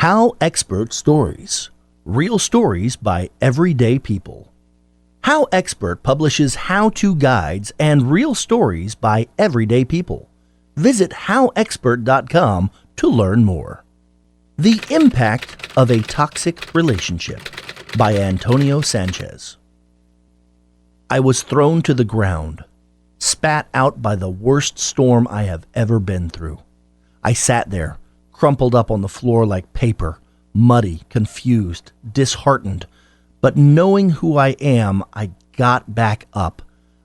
HowExpert Stories. Real stories by everyday people. HowExpert publishes how-to guides and real stories by everyday people. Visit HowExpert.com to learn more. The Impact of a Toxic Relationship by Antonio Sanchez. I was thrown to the ground, spat out by the worst storm I have ever been through. I sat there, crumpled up on the floor like paper, muddy, confused, disheartened. But knowing who I am, I got back up.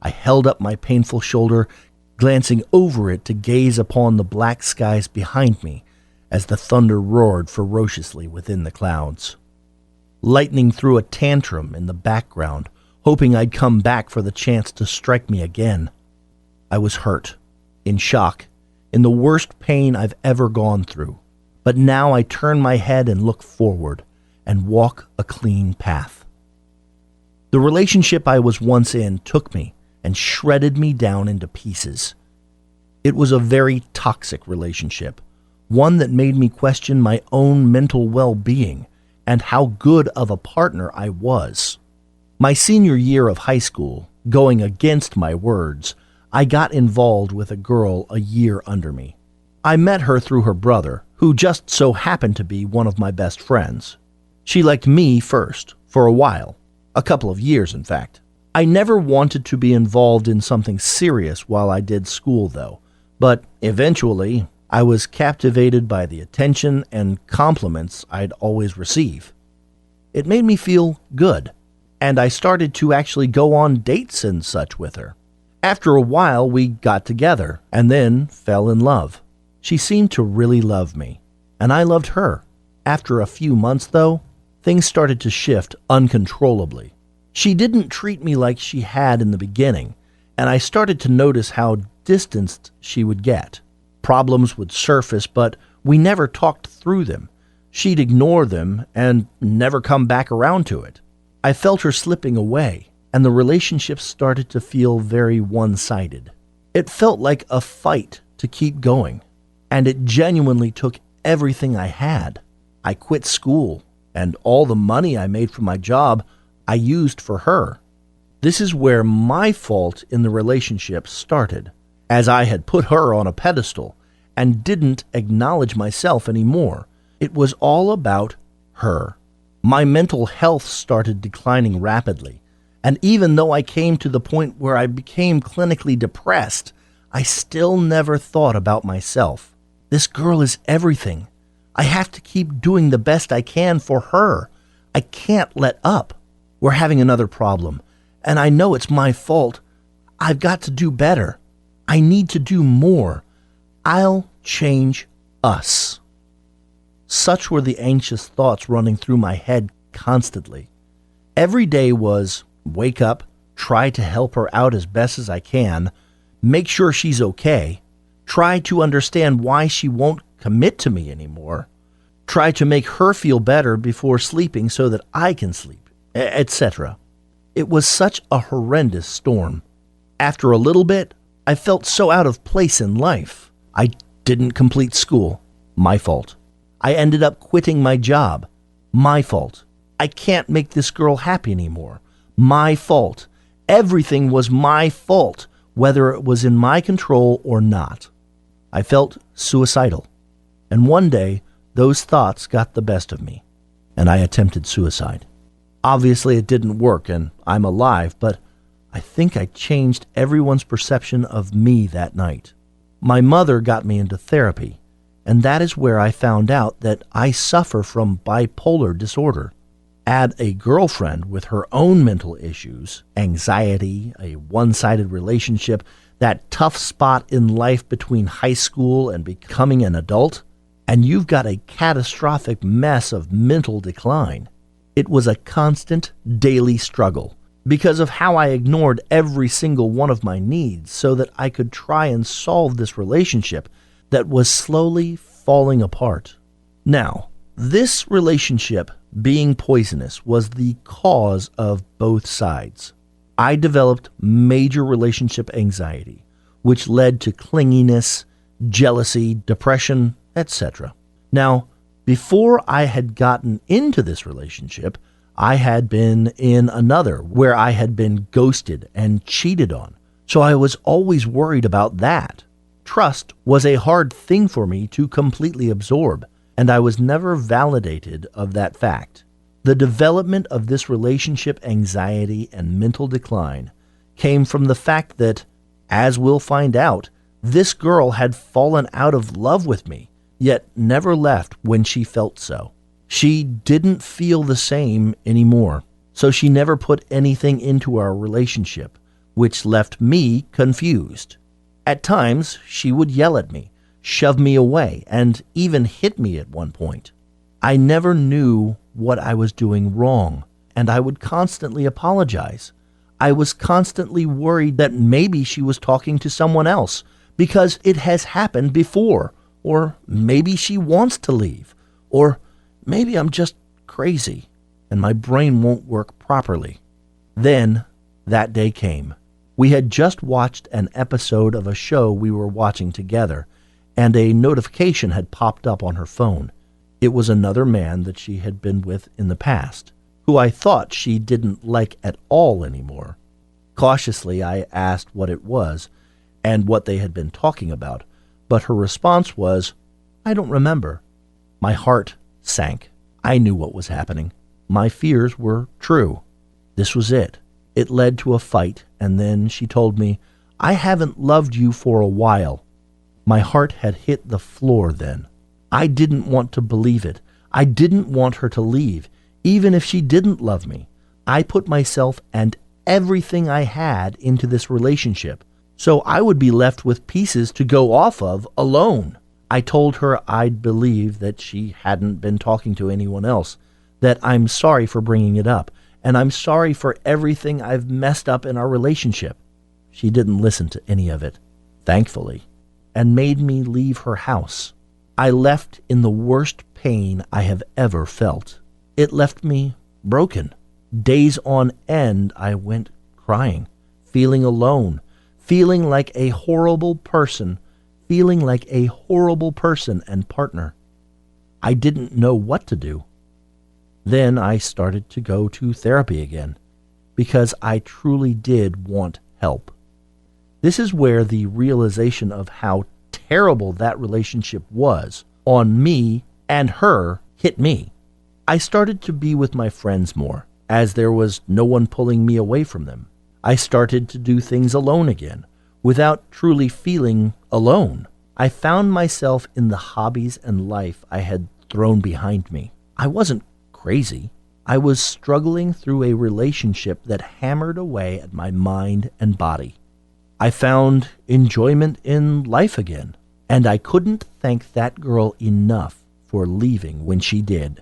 I held up my painful shoulder, glancing over it to gaze upon the black skies behind me as the thunder roared ferociously within the clouds. Lightning threw a tantrum in the background, hoping I'd come back for the chance to strike me again. I was hurt, in shock, in the worst pain I've ever gone through. But now I turn my head and look forward and walk a clean path. The relationship I was once in took me and shredded me down into pieces. It was a very toxic relationship, one that made me question my own mental well-being and how good of a partner I was. My senior year of high school, going against my words, I got involved with a girl a year under me. I met her through her brother, who just so happened to be one of my best friends. She liked me first, for a while, a couple of years in fact. I never wanted to be involved in something serious while I did school though, but eventually I was captivated by the attention and compliments I'd always receive. It made me feel good, and I started to actually go on dates and such with her. After a while, we got together and then fell in love. She seemed to really love me, and I loved her. After a few months, though, things started to shift uncontrollably. She didn't treat me like she had in the beginning, and I started to notice how distanced she would get. Problems would surface, but we never talked through them. She'd ignore them and never come back around to it. I felt her slipping away, and the relationship started to feel very one-sided. It felt like a fight to keep going, and it genuinely took everything I had. I quit school, and all the money I made from my job I used for her. This is where my fault in the relationship started, as I had put her on a pedestal and didn't acknowledge myself anymore. It was all about her. My mental health started declining rapidly. And even though I came to the point where I became clinically depressed, I still never thought about myself. This girl is everything. I have to keep doing the best I can for her. I can't let up. We're having another problem, and I know it's my fault. I've got to do better. I need to do more. I'll change us. Such were the anxious thoughts running through my head constantly. Every day was wake up, try to help her out as best as I can, make sure she's okay, try to understand why she won't commit to me anymore, try to make her feel better before sleeping so that I can sleep, etc. It was such a horrendous storm. After a little bit, I felt so out of place in life. I didn't complete school. My fault. I ended up quitting my job. My fault. I can't make this girl happy anymore. My fault. Everything was my fault, whether it was in my control or not. I felt suicidal. And one day, those thoughts got the best of me, and I attempted suicide. Obviously, it didn't work, and I'm alive, but I think I changed everyone's perception of me that night. My mother got me into therapy, and that is where I found out that I suffer from bipolar disorder. Add a girlfriend with her own mental issues, anxiety, a one-sided relationship, that tough spot in life between high school and becoming an adult, and you've got a catastrophic mess of mental decline. It was a constant daily struggle because of how I ignored every single one of my needs so that I could try and solve this relationship that was slowly falling apart. Now, this relationship being poisonous was the cause of both sides. I developed major relationship anxiety, which led to clinginess, jealousy, depression, etc. Now, Before I had gotten into this relationship, I had been in another where I had been ghosted and cheated on. So I was always worried about that. Trust was a hard thing for me to completely absorb, and I was never validated of that fact. The development of this relationship anxiety and mental decline came from the fact that, as we'll find out, this girl had fallen out of love with me, yet never left when she felt so. She didn't feel the same anymore, so she never put anything into our relationship, which left me confused. At times, she would yell at me, shove me away, and even hit me at one point. I never knew what I was doing wrong, and I would constantly apologize. I was constantly worried that maybe she was talking to someone else because it has happened before, or maybe she wants to leave, or maybe I'm just crazy and my brain won't work properly. Then that day came. We had just watched an episode of a show we were watching together, and a notification had popped up on her phone. It was another man that she had been with in the past, who I thought she didn't like at all anymore. Cautiously, I asked what it was and what they had been talking about, but her response was, "I don't remember." My heart sank. I knew what was happening. My fears were true. This was it. It led to a fight, and then she told me, "I haven't loved you for a while." My heart had hit the floor then. I didn't want to believe it. I didn't want her to leave, even if she didn't love me. I put myself and everything I had into this relationship, so I would be left with pieces to go off of alone. I told her I'd believe that she hadn't been talking to anyone else, that I'm sorry for bringing it up, and I'm sorry for everything I've messed up in our relationship. She didn't listen to any of it, thankfully, and made me leave her house. I left in the worst pain I have ever felt. It left me broken. Days on end I went crying, feeling alone, feeling like a horrible person and partner. I didn't know what to do. Then I started to go to therapy again, because I truly did want help. This is where the realization of how terrible that relationship was on me and her hit me. I started to be with my friends more, as there was no one pulling me away from them. I started to do things alone again, without truly feeling alone. I found myself in the hobbies and life I had thrown behind me. I wasn't crazy. I was struggling through a relationship that hammered away at my mind and body. I found enjoyment in life again, and I couldn't thank that girl enough for leaving when she did.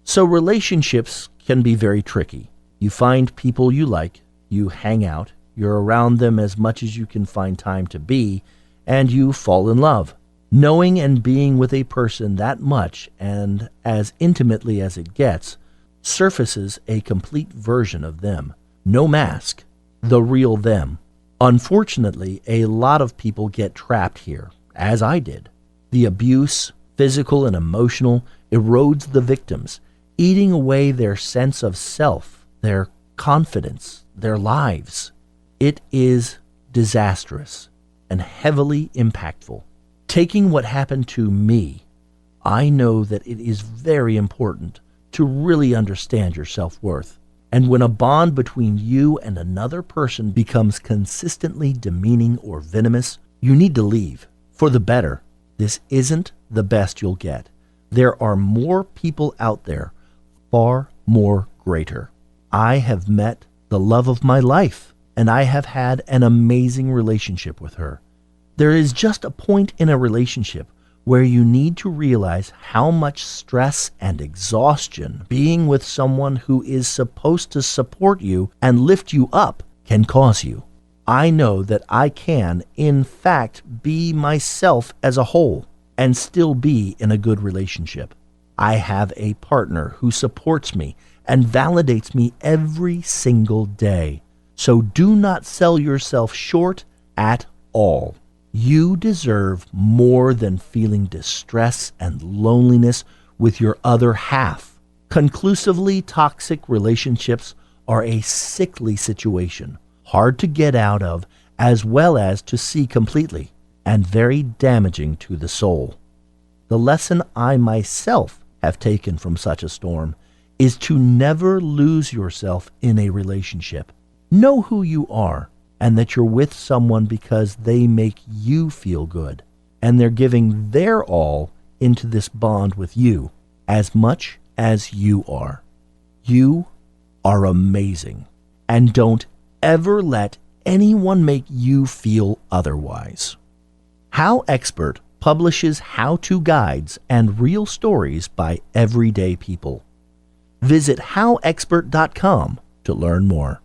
So relationships can be very tricky. You find people you like, you hang out, you're around them as much as you can find time to be, and you fall in love. Knowing and being with a person that much and as intimately as it gets surfaces a complete version of them. No mask, the real them. Unfortunately, a lot of people get trapped here, as I did. The abuse, physical and emotional, erodes the victims, eating away their sense of self, their confidence, their lives. It is disastrous and heavily impactful. Taking what happened to me, I know that it is very important to really understand your self-worth. And when a bond between you and another person becomes consistently demeaning or venomous, you need to leave. For the better. This isn't the best you'll get. There are more people out there, far more greater. I have met the love of my life, and I have had an amazing relationship with her. There is just a point in a relationship where you need to realize how much stress and exhaustion being with someone who is supposed to support you and lift you up can cause you. I know that I can, in fact, be myself as a whole and still be in a good relationship. I have a partner who supports me and validates me every single day. So do not sell yourself short at all. You deserve more than feeling distress and loneliness with your other half. Conclusively toxic relationships are a sickly situation, hard to get out of as well as to see completely, and very damaging to the soul. The lesson I myself have taken from such a storm is to never lose yourself in a relationship. Know who you are and that you're with someone because they make you feel good, and they're giving their all into this bond with you as much as you are. You are amazing, and don't ever let anyone make you feel otherwise. HowExpert publishes how-to guides and real stories by everyday people. Visit HowExpert.com to learn more.